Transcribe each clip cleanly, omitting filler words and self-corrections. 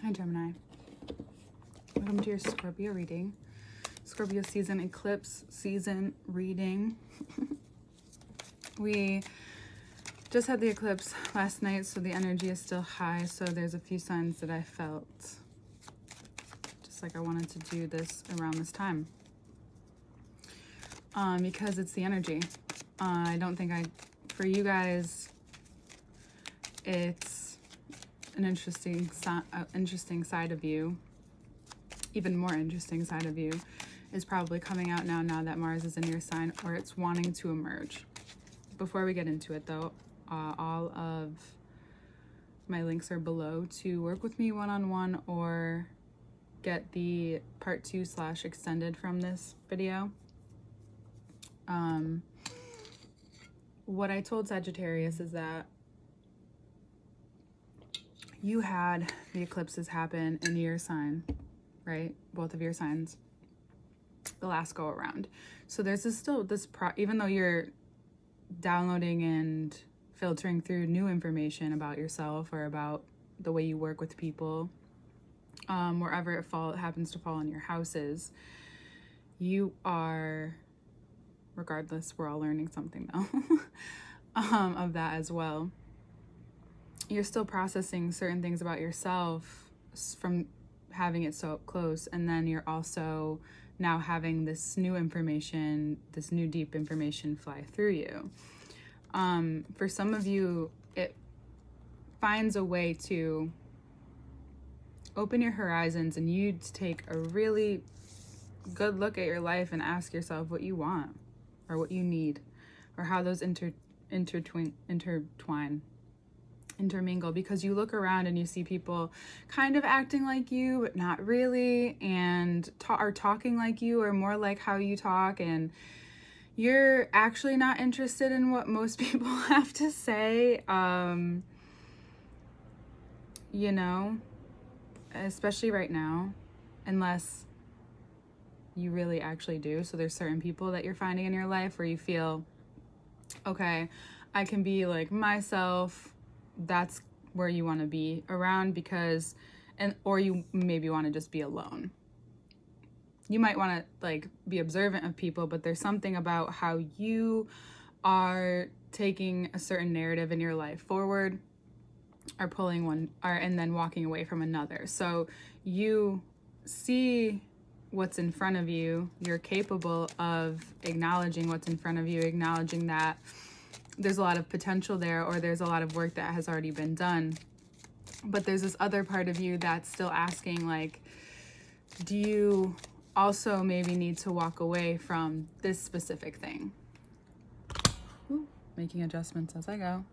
Hi Gemini, welcome to your Scorpio reading. Scorpio season, eclipse season reading. We just had the eclipse last night, so the energy is still high. So there's a few signs that I felt just like I wanted to do this around this time. Because it's the energy. I don't think for you guys, it's an interesting side of you. Even more interesting side of you is probably coming out now that Mars is in your sign, or it's wanting to emerge. Before we get into it though, all of my links are below to work with me one-on-one or get the part 2 / extended from this video. What I told Sagittarius is that you had the eclipses happen in your sign, right? Both of your signs, the last go around. So there's even though you're downloading and filtering through new information about yourself or about the way you work with people, wherever it happens to fall in your houses, you are, regardless, we're all learning something though, of that as well. You're still processing certain things about yourself from having it so up close, and then you're also now having this new information, this new deep information fly through you. For some of you, it finds a way to open your horizons and you to take a really good look at your life and ask yourself what you want or what you need, or how those intermingle, because you look around and you see people kind of acting like you but not really, and are talking like you or more like how you talk, and you're actually not interested in what most people have to say, you know, especially right now, unless you really actually do. So there's certain people that you're finding in your life where you feel, okay, I can be like myself. That's where you want to be around, or you maybe want to just be alone. You might want to like be observant of people, but there's something about how you are taking a certain narrative in your life forward, or pulling one, and then walking away from another. So you see what's in front of you, you're capable of acknowledging what's in front of you, acknowledging that there's a lot of potential there, or there's a lot of work that has already been done. But there's this other part of you that's still asking, like, do you also maybe need to walk away from this specific thing? Ooh, making adjustments as I go.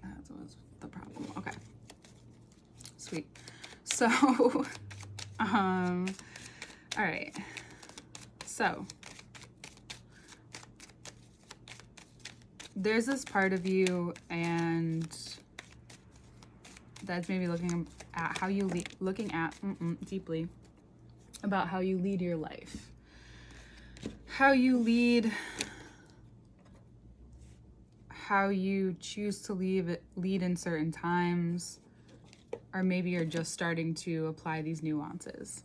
That was the problem. Okay. Sweet. So, all right. So, there's this part of you, and that's maybe looking at how you deeply about how you lead your life, how you choose to lead in certain times, or maybe you're just starting to apply these nuances,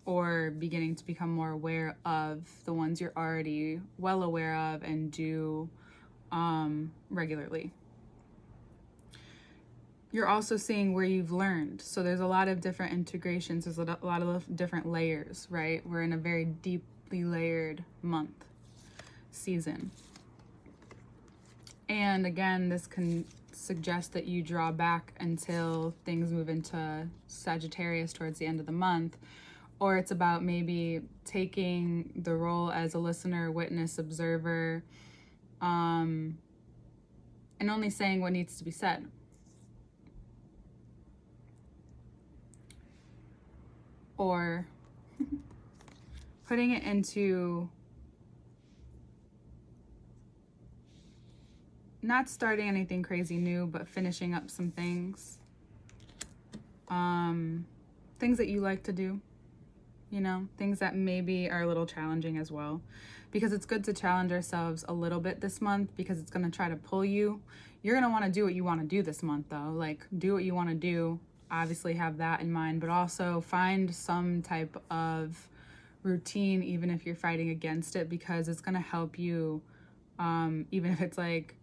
or beginning to become more aware of the ones you're already well aware of and do regularly. You're also seeing where you've learned. So there's a lot of different integrations. There's a lot of different layers, right? We're in a very deeply layered season. And again, this can suggest that you draw back until things move into Sagittarius towards the end of the month. Or it's about maybe taking the role as a listener, witness, observer, and only saying what needs to be said. Or putting it into not starting anything crazy new, but finishing up some things. Things that you like to do, you know, things that maybe are a little challenging as well. Because it's good to challenge ourselves a little bit this month, because it's going to try to pull you. You're going to want to do what you want to do this month, though. Like, do what you want to do. Obviously have that in mind, but also find some type of routine, even if you're fighting against it, because it's going to help you. Even if it's like,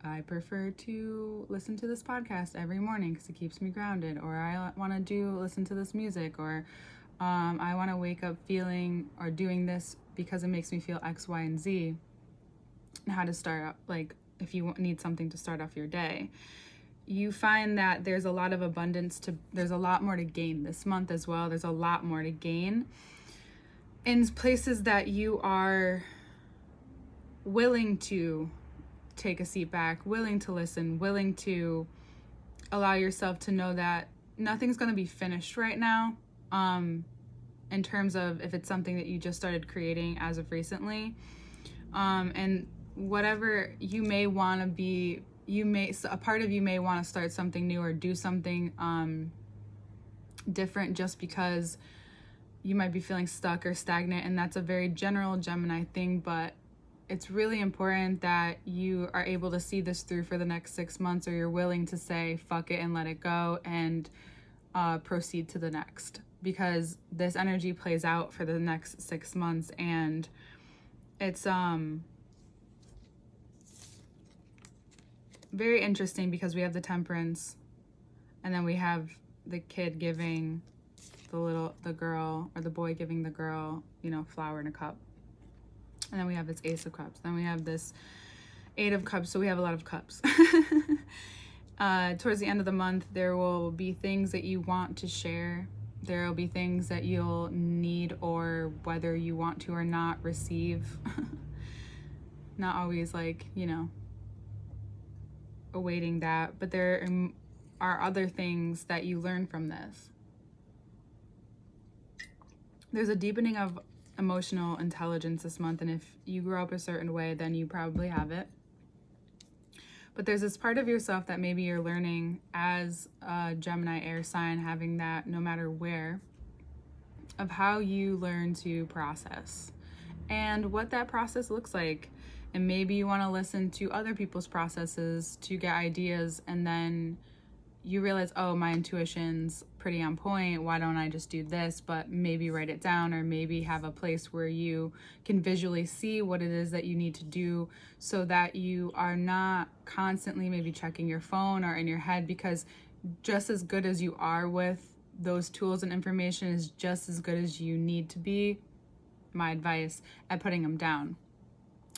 I prefer to listen to this podcast every morning because it keeps me grounded, or I want to listen to this music, or I want to wake up feeling or doing this because it makes me feel X, Y, and Z. And how to start up, like if you need something to start off your day, you find that there's a lot of abundance there's a lot more to gain this month as well. There's a lot more to gain in places that you are willing to take a seat back, willing to listen, willing to allow yourself to know that nothing's going to be finished right now, in terms of if it's something that you just started creating as of recently, and whatever you may want to be, a part of you may want to start something new or do something different just because you might be feeling stuck or stagnant, and that's a very general Gemini thing, but it's really important that you are able to see this through for the next 6 months, or you're willing to say fuck it and let it go and proceed to the next, because this energy plays out for the next 6 months, and it's very interesting because we have the Temperance, and then we have the kid giving the girl, or the boy giving the girl, flower in a cup. And then we have this Ace of Cups. Then we have this 8 of Cups. So we have a lot of cups. Towards the end of the month, there will be things that you want to share. There will be things that you'll need, or whether you want to or not, receive. Not always awaiting that. But there are other things that you learn from this. There's a deepening of emotional intelligence this month, and if you grew up a certain way, then you probably have it. But there's this part of yourself that maybe you're learning as a Gemini air sign, having that no matter where, of how you learn to process and what that process looks like. And maybe you want to listen to other people's processes to get ideas, and then you realize, oh, my intuition's pretty on point. Why don't I just do this? But maybe write it down, or maybe have a place where you can visually see what it is that you need to do, so that you are not constantly maybe checking your phone or in your head, because just as good as you are with those tools and information is just as good as you need to be, my advice, at putting them down.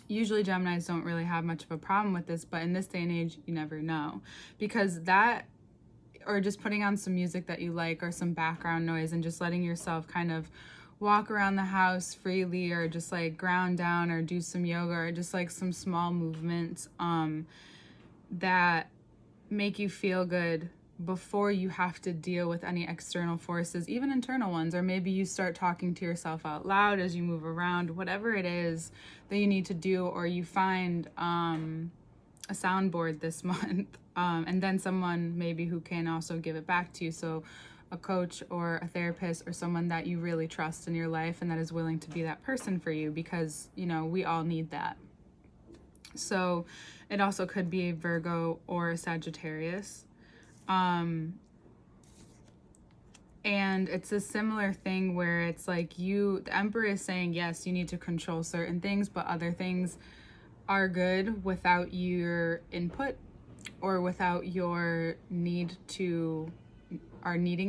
Usually Geminis don't really have much of a problem with this, but in this day and age, you never know, because that, or just putting on some music that you like, or some background noise, and just letting yourself kind of walk around the house freely, or just like ground down, or do some yoga, or just like some small movements that make you feel good before you have to deal with any external forces, even internal ones. Or maybe you start talking to yourself out loud as you move around, whatever it is that you need to do, or you find a soundboard this month, and then someone maybe who can also give it back to you. So a coach or a therapist, or someone that you really trust in your life and that is willing to be that person for you, because we all need that. So it also could be a Virgo or a Sagittarius. And it's a similar thing where it's like the Emperor is saying, yes, you need to control certain things, but other things are good without your input, or without your needing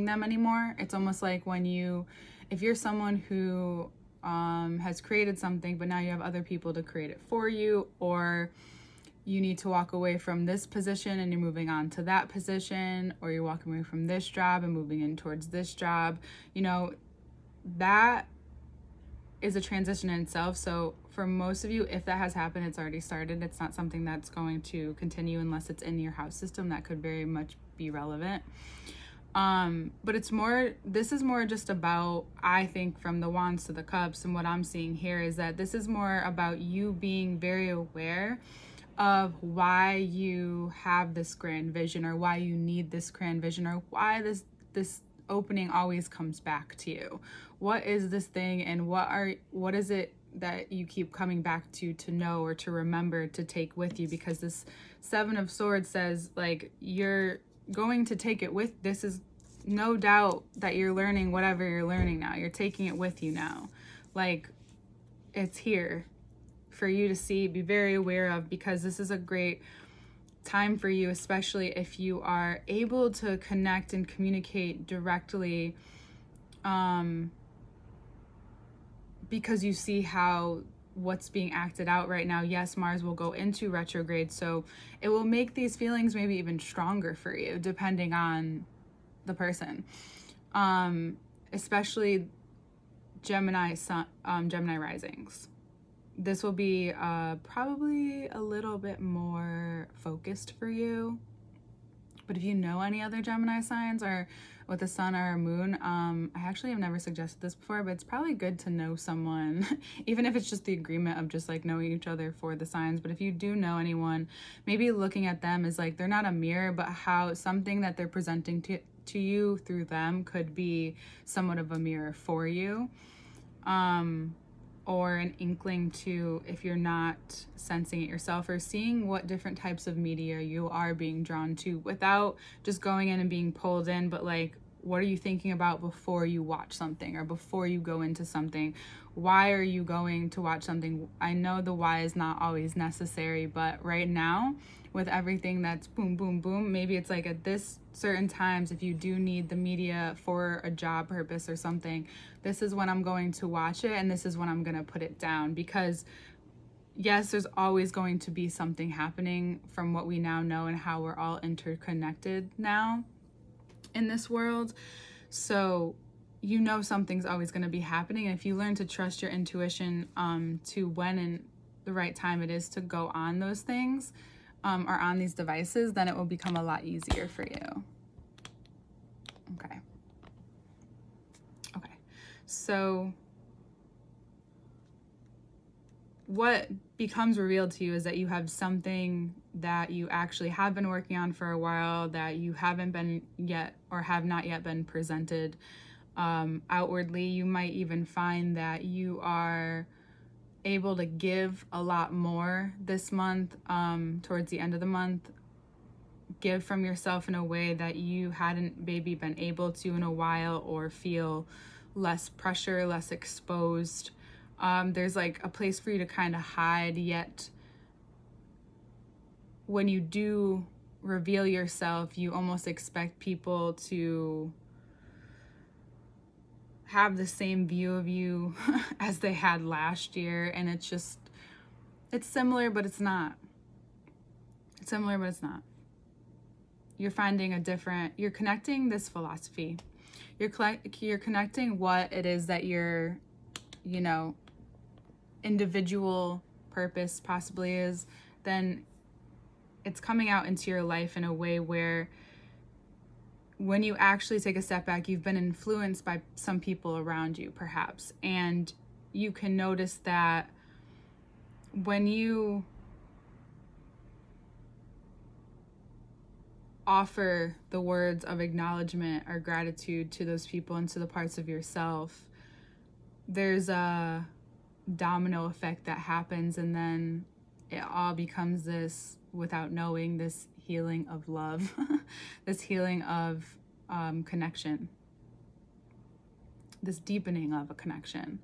them anymore. It's almost like if you're someone who has created something, but now you have other people to create it for you, or you need to walk away from this position and you're moving on to that position, or you're walking away from this job and moving in towards this job, that is a transition in itself. So for most of you, if that has happened, it's already started. It's not something that's going to continue unless it's in your house system. That could very much be relevant. But this is more just about, I think, from the Wands to the Cups, and what I'm seeing here is that this is more about you being very aware of why you have this grand vision, or why you need this grand vision, or why this opening always comes back to you. What is this thing, and what is it that you keep coming back to know, or to remember, to take with you? Because this Seven of Swords says, like, you're going to take it with, this is no doubt that you're learning whatever you're learning now. You're taking it with you now. Like, it's here for you to see, be very aware of, because this is a great time for you, especially if you are able to connect and communicate directly, because you see how what's being acted out right now. Yes, Mars will go into retrograde, so it will make these feelings maybe even stronger for you, depending on the person, especially Gemini sun, Gemini risings. This will be probably a little bit more focused for you. But if you know any other Gemini signs, or with a sun or a moon, I actually have never suggested this before, but it's probably good to know someone, even if it's just the agreement of just like knowing each other for the signs. But if you do know anyone, maybe looking at them as like, they're not a mirror, but how something that they're presenting to you through them could be somewhat of a mirror for you. Or an inkling to, if you're not sensing it yourself, or seeing what different types of media you are being drawn to without just going in and being pulled in, but like, what are you thinking about before you watch something, or before you go into something? Why are you going to watch something? I know the why is not always necessary, but right now, with everything that's boom, boom, boom, maybe it's like at this certain times, if you do need the media for a job purpose or something, this is when I'm going to watch it, and this is when I'm going to put it down. Because yes, there's always going to be something happening from what we now know and how we're all interconnected now in this world. So you know something's always going to be happening. And if you learn to trust your intuition to when and the right time it is to go on those things, or on these devices, then it will become a lot easier for you. Okay. Okay. So what becomes revealed to you is that you have something that you actually have been working on for a while, that you haven't been yet, or have not yet been presented outwardly. You might even find that you are able to give a lot more this month, towards the end of the month. Give from yourself in a way that you hadn't maybe been able to in a while, or feel less pressure, less exposed. There's like a place for you to kind of hide, yet when you do reveal yourself, you almost expect people to have the same view of you as they had last year. And it's just, it's similar, but it's not. It's similar, but it's not. You're finding a different, you're connecting this philosophy. You're connecting what it is that your, you know, individual purpose possibly is, then it's coming out into your life in a way where when you actually take a step back, you've been influenced by some people around you, perhaps. And you can notice that when you offer the words of acknowledgement or gratitude to those people and to the parts of yourself, there's a domino effect that happens, and then it all becomes this, without knowing, this healing of love, this healing of connection, this deepening of a connection.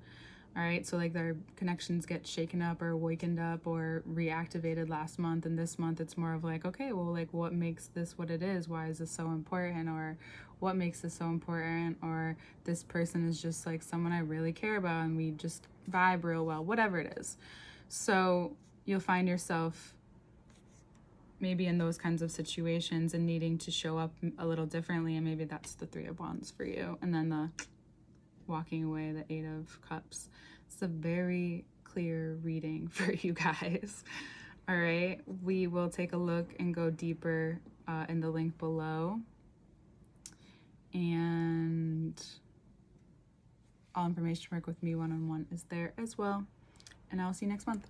All right, so like their connections get shaken up or wakened up or reactivated last month, and this month it's more of like, okay, well, like what makes this what it is? Why is this so important? Or what makes this so important? Or this person is just like someone I really care about and we just vibe real well, whatever it is. So you'll find yourself maybe in those kinds of situations and needing to show up a little differently, and maybe that's the Three of Wands for you. And then the walking away, the Eight of Cups. It's a very clear reading for you guys. All right, we will take a look and go deeper in the link below. And all information to work with me one-on-one is there as well. And I'll see you next month.